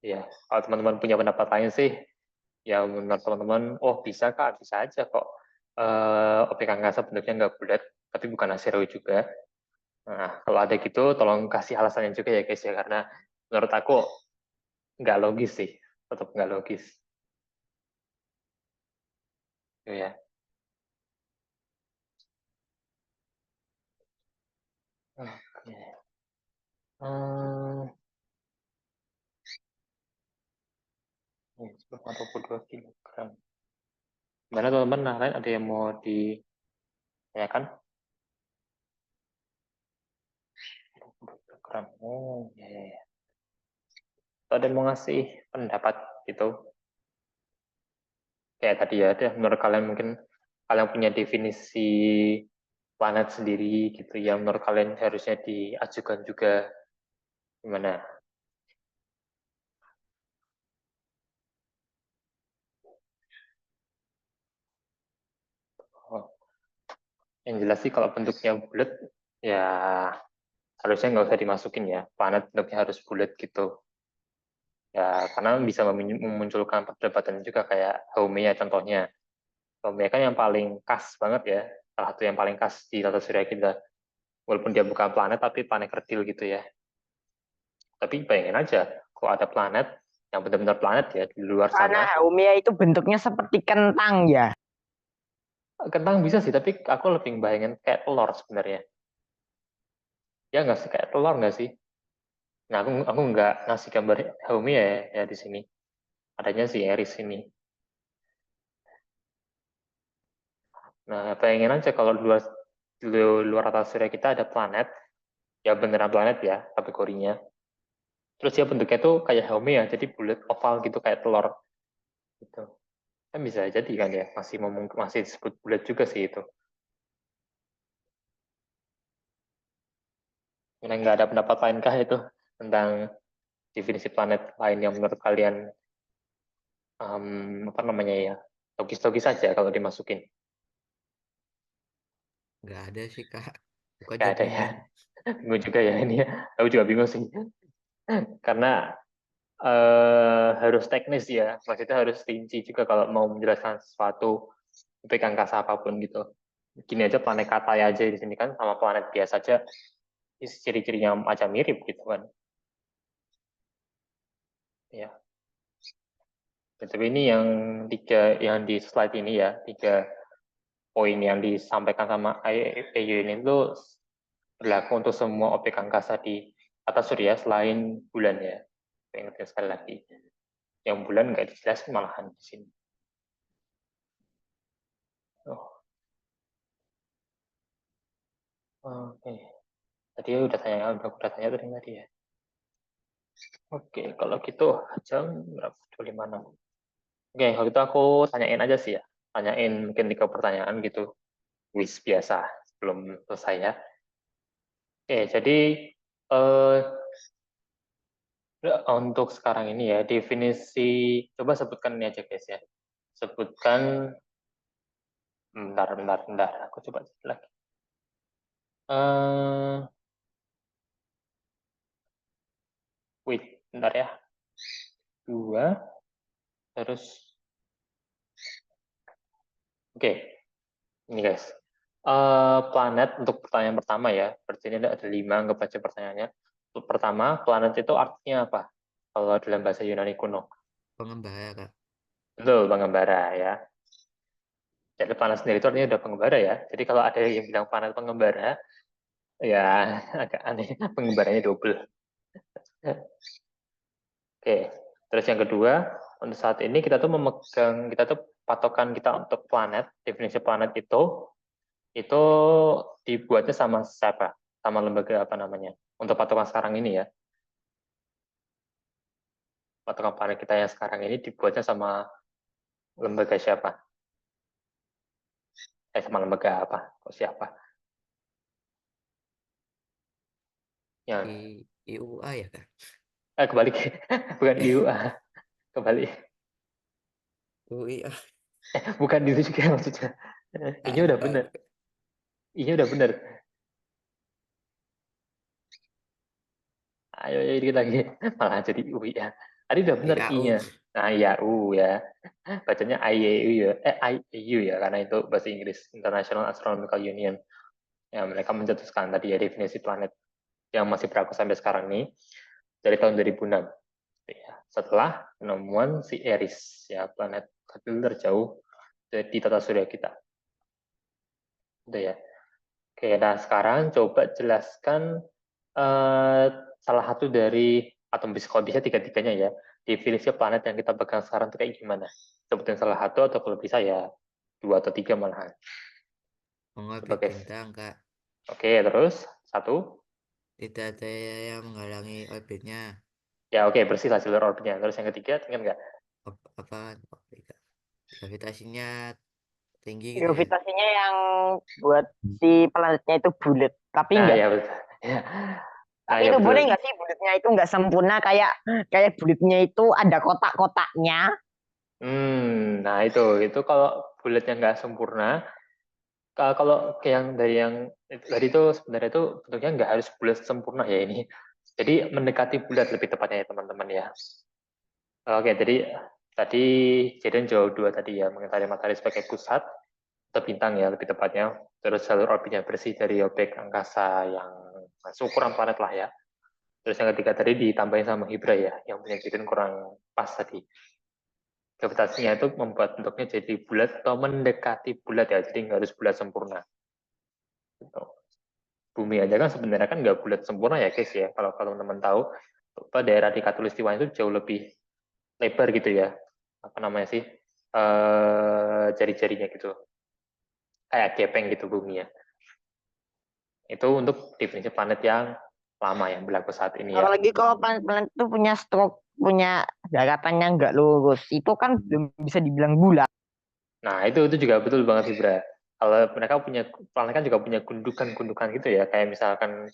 Ya, kalau teman-teman punya pendapat lain sih, ya menurut teman-teman, oh bisa kak, bisa aja kok. Objek angkasa bentuknya nggak bulat, tapi bukan asteroid juga. Nah, kalau ada gitu, tolong kasih alasannya juga ya guys ya, karena menurut aku nggak logis sih, tetap nggak logis. Ya. Oke. Hmm, 42 kilogram. Mana teman-teman yang lain ada yang mau ditanyakan? 42 kilogram. Oh, ya, ya, ya. Atau ada yang mau ngasih pendapat gitu? Kayak tadi ya, ada menurut kalian mungkin kalian punya definisi planet sendiri gitu yang menurut kalian harusnya diajukan juga gimana? Oh, yang jelas sih kalau bentuknya bulat ya harusnya nggak usah dimasukin ya. Planet bentuknya harus bulat gitu. Ya karena bisa memunculkan perdebatan juga kayak Haumea contohnya. Haumea kan yang paling khas banget ya. Salah satu yang paling khas di tata surya kita. Walaupun dia bukan planet tapi planet kerdil gitu ya. Tapi bayangin aja, kalau ada planet yang benar-benar planet ya di luar Karena sana, Haumea itu bentuknya seperti kentang ya. kentang bisa sih, tapi aku lebih bayangin kayak telur sebenarnya. Ya nggak sih, kayak telur nggak sih? Nah, aku nggak ngasih gambar Haumi ya di sini. Adanya si Eris ini. Nah, bayangin aja kalau di luar atas surya kita ada planet, ya beneran planet ya kategorinya. Terus dia bentuknya tuh kayak Haumi ya, jadi bulat oval gitu kayak telur gitu. Kan bisa jadi kan ya, masih disebut bulat juga sih itu. Nah, nggak ada pendapat lainkah itu tentang definisi planet lain yang menurut kalian apa namanya ya logis-logis saja kalau dimasukin? Nggak ada sih Kak. Aku Nggak aja ada ya. bingung. Bingung juga ya ini ya. Aku juga bingung sih. Karena harus teknis ya. Maksudnya harus rinci juga kalau mau menjelaskan sesuatu topik angkasa apapun gitu. Gini aja planet Katai aja di sini kan sama planet biasa aja ciri-cirinya macam mirip gitu kan. Ya. Tapi ini yang di slide ini ya, tiga poin yang disampaikan sama IAU ini tuh berlaku untuk semua objek angkasa di atas surya selain bulan ya. Saya ingatkan sekali lagi. Yang bulan nggak dijelasin malahan di sini. Oh, oke. Tadi udah tanya tadi ya. Oke, kalau gitu jam berapa? 25. Oke, kalau gitu aku tanyain aja sih ya. Tanyain mungkin 3 pertanyaan gitu. Wis biasa sebelum selesai ya. Oke, jadi eh, untuk sekarang ini ya, definisi, coba sebutkan ini aja guys ya. Sebutkan, bentar, aku coba cek lagi. Wait, bentar ya. 2, terus, oke, ini guys. Planet untuk pertanyaan pertama ya, berarti ini ada 5, anggap aja pertanyaannya. Untuk pertama, planet itu artinya apa? Kalau dalam bahasa Yunani kuno. Pengembara, Kak. Betul, pengembara ya. Jadi planet sendiri itu artinya udah pengembara ya. Jadi kalau ada yang bilang planet pengembara, ya agak aneh. Pengembaranya double. Oke. Terus yang kedua, untuk saat ini kita tuh patokan kita untuk planet, definisi planet itu dibuatnya sama siapa? Sama lembaga apa namanya? Untuk patokan sekarang ini ya. Patokan planet kita yang sekarang ini dibuatnya sama lembaga siapa? Sama lembaga apa? Kok siapa? Yang IUA ya, Kak? kebalik. Bukan IUA. Kembali. UIA. Bukan itu juga maksudnya. Ini udah bener. Ini udah bener. Ayo dikit lagi. Malah jadi UI ya. Tadi udah bener IAU. I-nya. Nah, iya U ya. Bacanya IAU ya. IAU ya, karena itu bahasa Inggris. International Astronomical Union. Ya, mereka mencetuskan tadi ya definisi planet yang masih berlaku sampai sekarang nih dari tahun 2006. Ya, setelah penemuan si Eris, ya planet kecil terjauh di tata surya kita. Itu ya. Oke, nah sekarang coba jelaskan salah satu dari, atau kalau bisa tiga-tiganya ya, definisi planet yang kita pegang sekarang itu kayak gimana? Sebutin salah satu atau kalau bisa ya 2 atau 3 malahan. Mengorbit Sebagai, bintang, Kak. oke, terus 1. Tidak ada yang menghalangi orbitnya. Ya oke, bersih lah jalur orbitnya. Terus yang ketiga, ingat nggak? Apa? Gravitasinya tinggi gitu ya. Gravitasinya yang buat si planetnya itu bulat, tapi Nah enggak. ya betul. Ya. Nah Tapi ya itu betul. boleh nggak sih bulatnya itu nggak sempurna kayak kayak bulatnya itu ada kotak-kotaknya. Nah itu kalau bulatnya nggak sempurna, kalau yang dari yang tadi itu sebenarnya itu bentuknya nggak harus bulat sempurna ya ini. Jadi mendekati bulat lebih tepatnya ya teman-teman ya. Oke, jadi tadi Jaden jawab 2 tadi ya, mengetahui matahari sebagai pusat atau bintang ya lebih tepatnya. Terus jalur orbitnya bersih dari objek angkasa yang seukuran planet lah ya. Terus yang ketiga tadi ditambahin sama Hibra ya, yang punya Jaden kurang pas tadi. Gravitasinya itu membuat bentuknya jadi bulat atau mendekati bulat ya, jadi nggak harus bulat sempurna. Gitu. Bumi aja kan sebenarnya kan nggak bulat sempurna ya guys ya. Kalau teman-teman tahu, daerah di Katulistiwa itu jauh lebih lebar gitu ya. Apa namanya sih? Jari-jarinya gitu. Kayak gepeng gitu bumi ya. Itu untuk definisi planet yang lama yang berlaku saat ini ya. Apalagi kalau planet-planet itu punya stroke, punya daratan yang nggak lurus, itu kan belum bisa dibilang bulat. Nah, itu juga betul banget Ibra. Kalau mereka punya, planet kan juga punya gundukan-gundukan gitu ya. Kayak misalkan,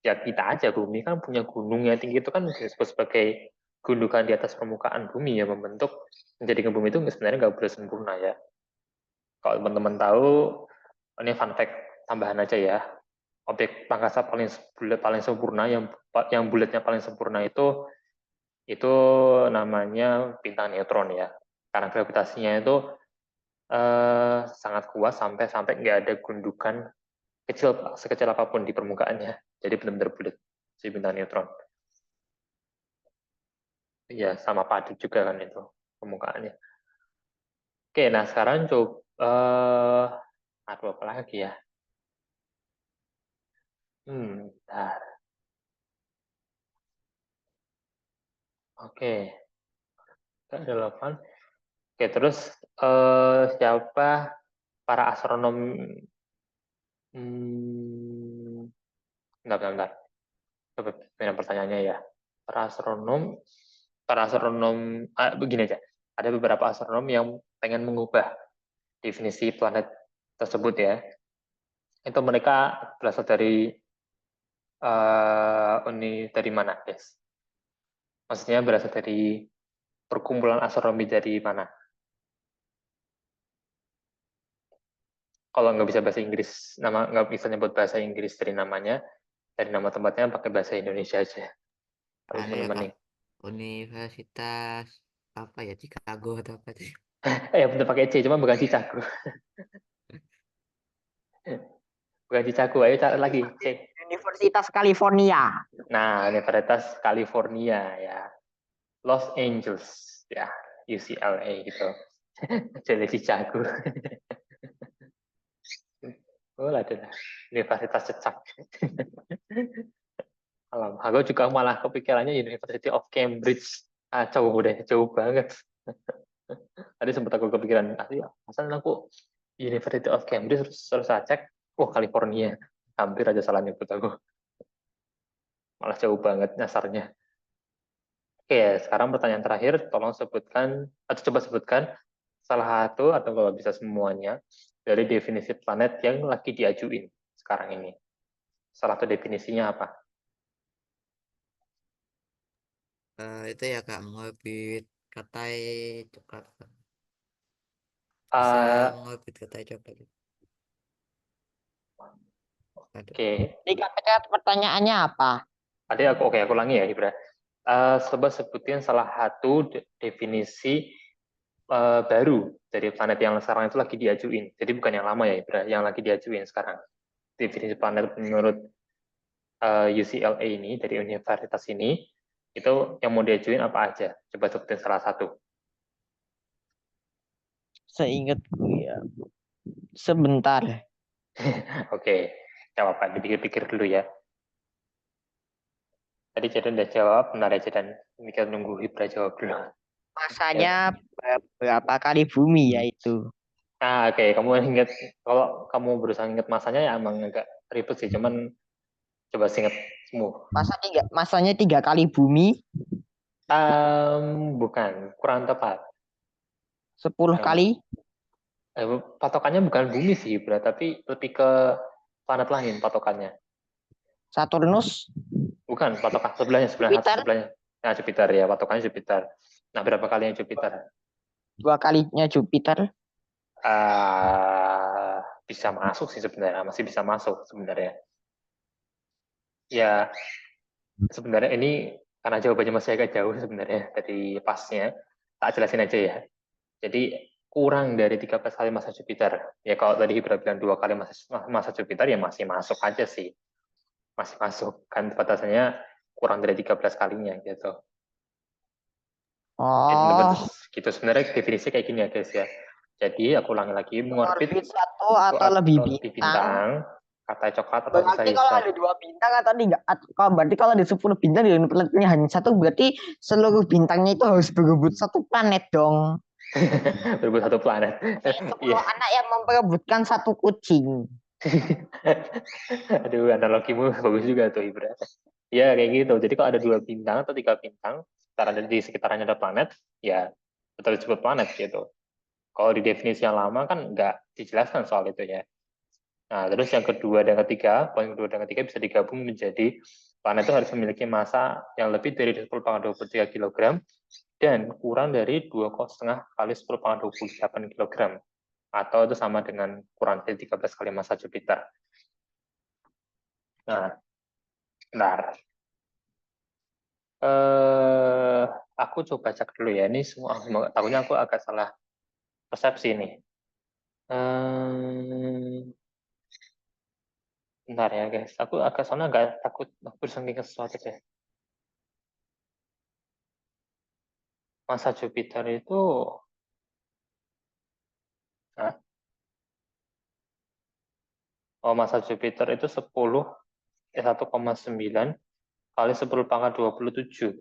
ya kita aja, bumi kan punya gunung yang tinggi itu kan disebut sebagai gundukan di atas permukaan bumi ya, membentuk menjadikan bumi itu sebenarnya nggak boleh sempurna ya. Kalau teman-teman tahu, ini fun fact tambahan aja ya. Objek angkasa paling bulat paling sempurna yang bulatnya paling sempurna itu namanya bintang neutron ya. Karena gravitasinya itu sangat kuat sampai nggak ada gundukan kecil sekecil apapun di permukaannya. Jadi benar-benar bulat si bintang neutron. Ya sama padat juga kan itu permukaannya. Oke, nah sekarang coba Aduh, apa lagi ya? Bentar. Oke, nggak relevan. Oke, terus siapa para astronom? Bentar, bentar, bentar. Coba pindah pertanyaannya ya. Para astronom, begini aja. Ada beberapa astronom yang pengen mengubah definisi planet tersebut ya. Itu mereka berasal dari dari mana, guys? Maksudnya berasal dari perkumpulan astronomi dari mana? Kalau nggak bisa bahasa Inggris, nggak bisa nyebut bahasa Inggris dari namanya, dari nama tempatnya pakai bahasa Indonesia aja. Anu ya Mending. Kak, Universitas apa ya, Chicago atau apa sih? Bener pakai C, cuma bukan Cicago. Bukan Cicago, ayo cari lagi. C. Universitas California. Nah, Universitas California ya. Los Angeles ya, UCLA gitu. Jadi Cicago. Oh, ada Universitas Cecak. Alam, aku juga malah kepikirannya University of Cambridge. Jauh deh, jauh banget. Tadi sempat aku kepikiran, asal aku University of Cambridge terus saya cek, California. Hampir aja salah nyebut aku. Malah jauh banget nyasarnya. Oke, sekarang pertanyaan terakhir, tolong sebutkan, atau coba sebutkan salah satu, atau kalau bisa semuanya, dari definisi planet yang lagi diajuin sekarang ini. Salah satu definisinya apa? Itu ya Kak, mengorbit katai coklat. Bisa Uh, mengorbit katai coklat. Aduh. Oke, Dikatakan pertanyaannya apa? Oke, aku ulangi ya, Ibra. Coba sebutin salah satu definisi baru dari planet yang sekarang itu lagi diajuin. Jadi bukan yang lama ya, Ibra, yang lagi diajuin sekarang. Definisi planet menurut UCLA ini, dari universitas ini, itu yang mau diajuin apa aja? Coba sebutin salah satu. Seingatku ya. Sebentar. Oke, jawab Pak. Dipikir-pikir dulu ya. Tadi Jaden udah jawab, benar aja, dan ini kita nunggu Ibra jawab dulu. Masanya berapa kali bumi ya itu? Oke. Kamu ingat, kalau kamu berusaha ingat masanya ya emang agak ribet sih, cuman coba ingat semua. Masanya 3 kali bumi, Bukan, kurang tepat. 10 Yang kali. patokannya bukan bumi sih, Ibra, tapi lebih ke planet lain patokannya. Saturnus, Bukan, patokan Jupiter, sebelahnya. Nah, Jupiter ya, patokannya Jupiter. Nah, berapa kali yang Jupiter? 2 kalinya Jupiter. Bisa masuk sih sebenarnya, masih bisa masuk sebenarnya. Ya, sebenarnya ini karena jawabannya masih agak jauh sebenarnya dari pasnya, tak jelasin aja ya. Jadi kurang dari 13 kali masa Jupiter. Ya kalau tadi Hibra bilang 2 kali masa Jupiter ya masih masuk aja sih. Masih masuk. Kan batasannya kurang dari 13 kalinya gitu. Jadi Oh, gitu sebenarnya definisi kayak gini ya guys ya. Jadi aku ulangi lagi, mengorbit orbit satu atau lebih lebih bintang. bintang, kata coklat atau Berarti kalau sisa-sisa. ada 2 bintang atau tiga, berarti kalau ada 10 bintang di planetnya hanya satu, berarti seluruh bintangnya itu harus berebut satu planet dong. Berebut satu planet. Kayak 10 Iya. anak yang memperebutkan satu kucing. Aduh, analogimu bagus juga tuh Ibra. Ya kayak gitu. Jadi kalau ada 2 bintang atau 3 bintang, di sekitarnya ada planet, ya betul disebut planet gitu. Kalau di definisi yang lama kan nggak dijelaskan soal itu ya. Nah, terus yang kedua dan ketiga, poin kedua dan ketiga bisa digabung menjadi planet itu harus memiliki massa yang lebih dari 10⁻23 kg dan kurang dari 2,5 kali 10⁻28 kg. Atau itu sama dengan kurang dari 13 kali massa Jupiter. Nah, benar. Aku coba cek dulu ya. Ini semua takutnya aku agak salah persepsi nih. Bentar ya guys. Aku agak soalnya agak takut bersanding ke sesuatu deh. Masa Jupiter itu Oh, massa Jupiter itu 1,9 kali 10 pangkat 27.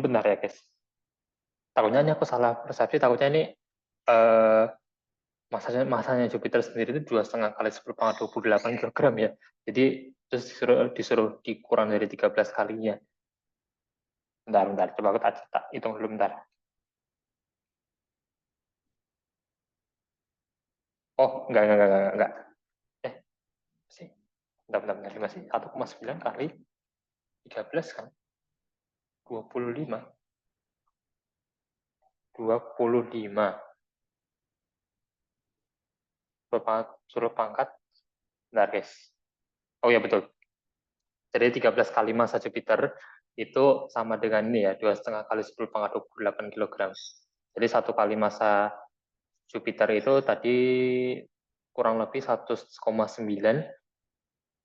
Benar ya, guys. Takutnya ini aku salah persepsi, takutnya ini masanya Jupiter sendiri itu 2,5 kali 10 pangkat 28 kilogram ya. Jadi terus disuruh dikurang dari 13 kalinya. Bentar. Coba aku tak hitung dulu bentar. Oh, enggak. Sih. Bentar. Ini masih 1,9 kali 13 kan? 25. 25. Suruh pangkat. Bentar, guys. Oh ya, betul. Jadi 13 kali massa Jupiter itu sama dengan ini ya, 2,5 kali 10 pangkat 28 kilogram. Jadi 1 kali massa Jupiter itu tadi kurang lebih 1,9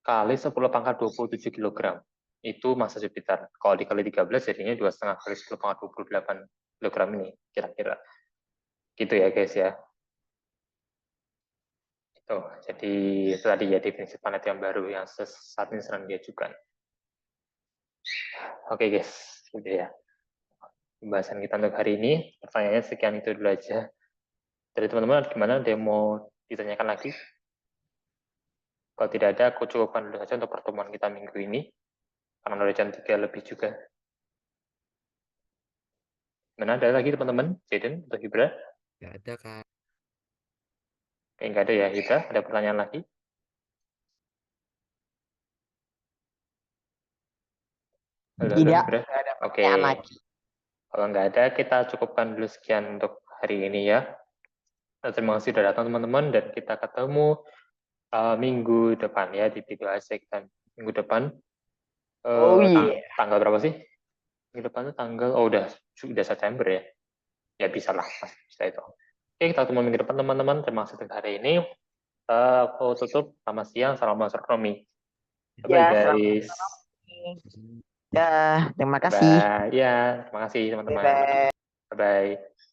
kali 10 pangkat 27 kilogram. Itu massa Jupiter. Kalau dikali 13 jadinya 2,5 kali 10 pangkat 28 kilogram ini, kira-kira. Gitu ya, guys ya. Itu. Jadi itu tadi ya definisi planet yang baru yang saat ini sedang diajukan. Oke, guys. Gitu ya. Pembahasan kita untuk hari ini. Pertanyaannya sekian itu dulu aja. Dari teman-teman, gimana? Ada yang mau ditanyakan lagi? Kalau tidak ada, aku cukupkan dulu saja untuk pertemuan kita minggu ini. Karena udah jam 3 lebih juga. Mana ada lagi teman-teman? Jaden atau Hibra? Nggak ada, Kak. Kayak nggak ada ya, Hibra? Ada pertanyaan lagi? Halo, Tidak, Hibra? nggak ada Oke. pertanyaan lagi. Kalau nggak ada, kita cukupkan dulu sekian untuk hari ini ya. Terima kasih sudah datang teman-teman, dan kita ketemu minggu depan ya, di video asik dan minggu depan. Oh iya. Tanggal berapa sih? Minggu depan itu tanggal, oh udah September ya. Ya bisa lah, masih bisa itu. Oke, kita ketemu minggu depan teman-teman. Terima kasih untuk hari ini. Aku tutup. Selamat siang, salam astronomi. Bye Ya, selamat guys. Ya, terima kasih. Bye. Ya, terima kasih teman-teman. Bye. Bye bye.